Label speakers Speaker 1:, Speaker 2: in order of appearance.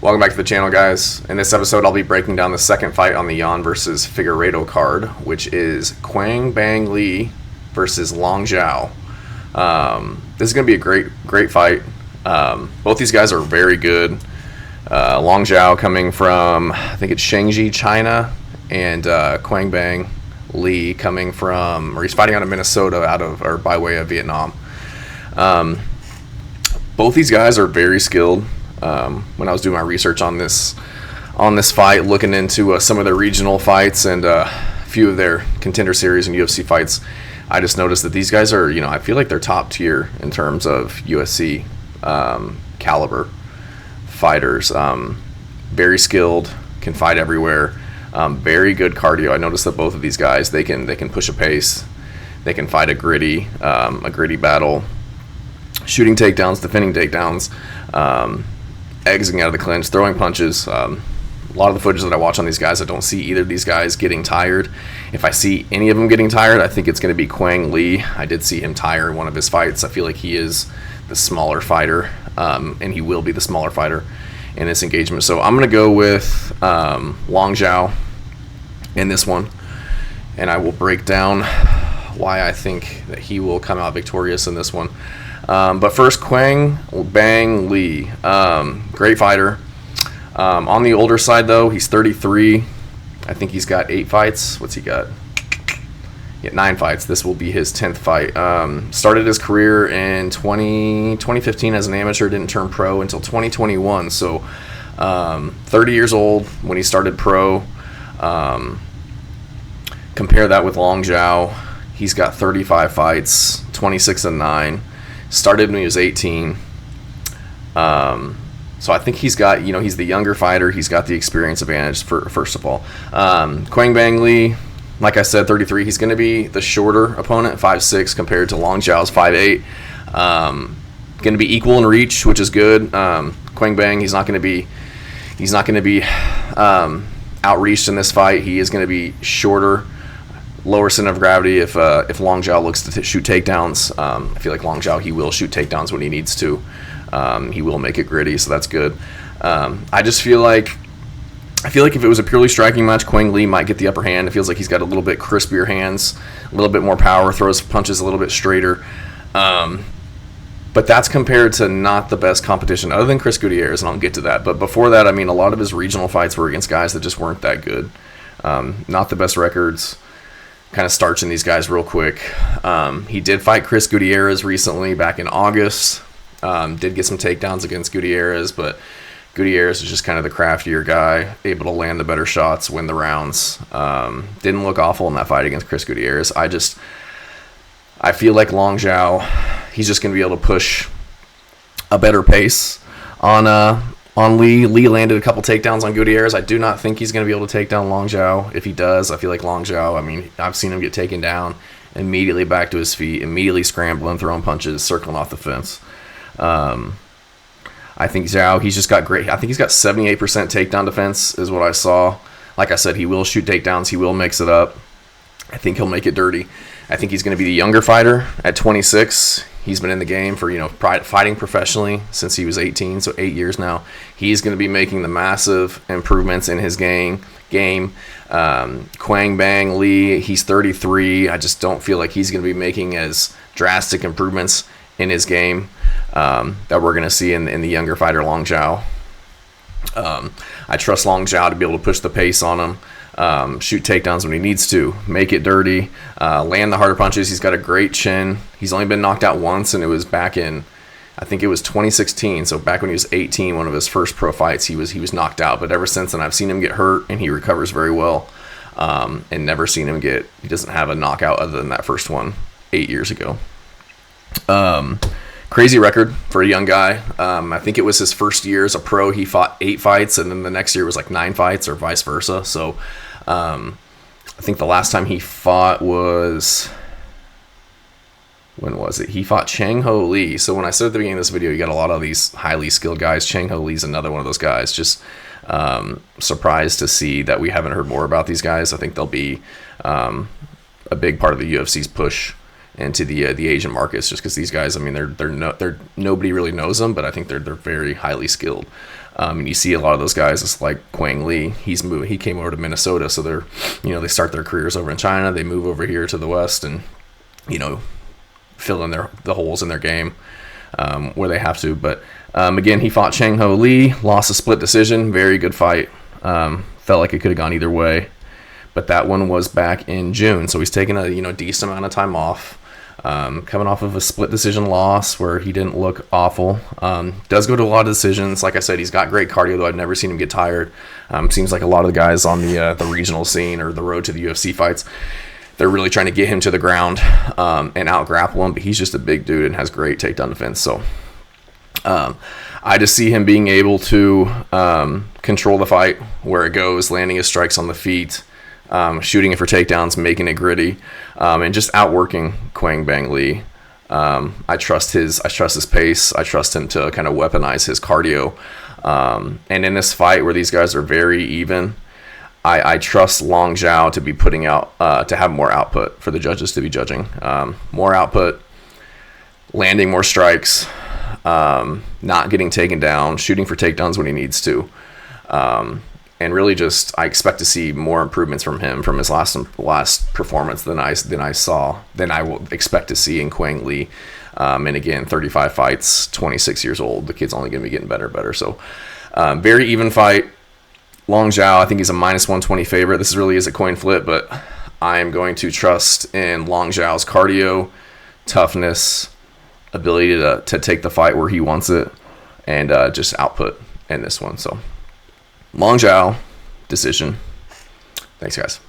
Speaker 1: Welcome back to the channel, guys. In this episode, I'll be breaking down the second fight on the Yan versus Figuerido card, which is Quang Bang Li versus Long Xiao. This is going to be a great fight. Both these guys are very good. Long Xiao coming from, I think it's Shanghai, China, and Quang Bang Li coming from, or he's fighting out of Minnesota, or by way of Vietnam. Both these guys are very skilled. When I was doing my research on this fight, looking into some of their regional fights and a few of their contender series and UFC fights, I just noticed that these guys are, I feel like they're top tier in terms of UFC caliber fighters. Very skilled, can fight everywhere. Very good cardio. I noticed that both of these guys, they can push a pace, they can fight a gritty battle, shooting takedowns, defending takedowns. Exiting out of the clinch, throwing punches. A lot of the footage that I watch on these guys, I don't see either of these guys getting tired. If I see any of them getting tired, I think it's going to be Quang Li. I did see him tire in one of his fights. I feel like he is the smaller fighter, and he will be the smaller fighter in this engagement. So I'm going to go with Long Xiao in this one, and I will break down why I think that he will come out victorious in this one. But first, Quang Bang Li, great fighter. On the older side, though, he's 33. I think he's got 8 fights. What's he got? Yeah, 9 fights. This will be his 10th fight. Started his career in 2015 as an amateur, didn't turn pro until 2021. So 30 years old when he started pro. Compare that with Long Xiao. He's got 35 fights, 26-9. Started when he was 18. So I think he's got, he's the younger fighter. He's got the experience advantage, first of all. Quang Bang Li, like I said, 33. He's going to be the shorter opponent, 5'6", compared to Long Xiao's 5'8". Going to be equal in reach, which is good. Quang Bang, he's not going to be outreached in this fight. He is going to be shorter, lower center of gravity if Long Xiao looks to shoot takedowns. I feel like Long Xiao, he will shoot takedowns when he needs to. He will make it gritty, so that's good. I feel like if it was a purely striking match, Quang Li might get the upper hand. It feels like he's got a little bit crispier hands, a little bit more power, throws punches a little bit straighter. But that's compared to not the best competition other than Chris Gutierrez, and I'll get to that. But before that, a lot of his regional fights were against guys that just weren't that good. Not the best records. Kind of starching these guys real quick. He did fight Chris Gutierrez recently back in August. Did get some takedowns against Gutierrez, but Gutierrez is just kind of the craftier guy, able to land the better shots, win the rounds. Didn't look awful in that fight against Chris Gutierrez. I feel like Long Xiao, he's just going to be able to push a better pace on Li. Li landed a couple takedowns on Gutierrez. I do not think he's going to be able to take down Long Xiao. If he does, I feel like Long Xiao, I've seen him get taken down, immediately back to his feet, immediately scrambling, throwing punches, circling off the fence. I think Xiao, he's just got great, I think he's got 78% takedown defense is what I saw. Like I said, he will shoot takedowns. He will mix it up. I think he'll make it dirty. I think he's going to be the younger fighter at 26. He's been in the game for, fighting professionally since he was 18, so 8 years now. He's going to be making the massive improvements in his game. Quang Bang Li, he's 33. I just don't feel like he's going to be making as drastic improvements in his game that we're going to see in the younger fighter, Long Xiao. I trust Long Xiao to be able to push the pace on him. Shoot takedowns when he needs to, make it dirty, land the harder punches. He's got a great chin. He's only been knocked out once, and it was back in, I think it was 2016. So back when he was 18, one of his first pro fights, he was knocked out. But ever since then, I've seen him get hurt, and he recovers very well. And never seen him he doesn't have a knockout other than that first one 8 years ago. Crazy record for a young guy. I think it was his first year as a pro. He fought 8 fights, and then the next year was like 9 fights or vice versa. So I think the last time he fought was, when was it? He fought Chang Ho Lee. So when I said at the beginning of this video, you got a lot of these highly skilled guys. Chang Ho Lee's another one of those guys. Just surprised to see that we haven't heard more about these guys. I think they'll be a big part of the UFC's push into the Asian markets, just because these guys, I mean, they're nobody really knows them, but I think they're very highly skilled. And you see a lot of those guys, it's like Quang Lee. He came over to Minnesota, so they start their careers over in China. They move over here to the West, and fill in the holes in their game where they have to. But again, he fought Chang Ho Lee, lost a split decision. Very good fight. Felt like it could have gone either way, but that one was back in June, so he's taken a decent amount of time off. Coming off of a split decision loss where he didn't look awful. Does go to a lot of decisions. Like I said, he's got great cardio, though I've never seen him get tired. Seems like a lot of the guys on the regional scene or the road to the UFC fights, they're really trying to get him to the ground and out grapple him, but he's just a big dude and has great takedown defense. So I just see him being able to control the fight where it goes, landing his strikes on the feet, shooting it for takedowns, making it gritty, and just outworking Quang Bang Lee. I trust his pace. I trust him to kind of weaponize his cardio. And in this fight where these guys are very even, I trust Long Xiao to be putting out, to have more output for the judges to be judging. More output, landing more strikes, not getting taken down, shooting for takedowns when he needs to. And really just, I expect to see more improvements from him from his last performance than I will expect to see in Quang Lee. And again, 35 fights, 26 years old. The kid's only going to be getting better and better. So very even fight. Long Xiao, I think he's a -120 favorite. This really is a coin flip, but I am going to trust in Long Xiao's cardio, toughness, ability to take the fight where he wants it, and just output in this one. So Long Xiao, decision. Thanks, guys.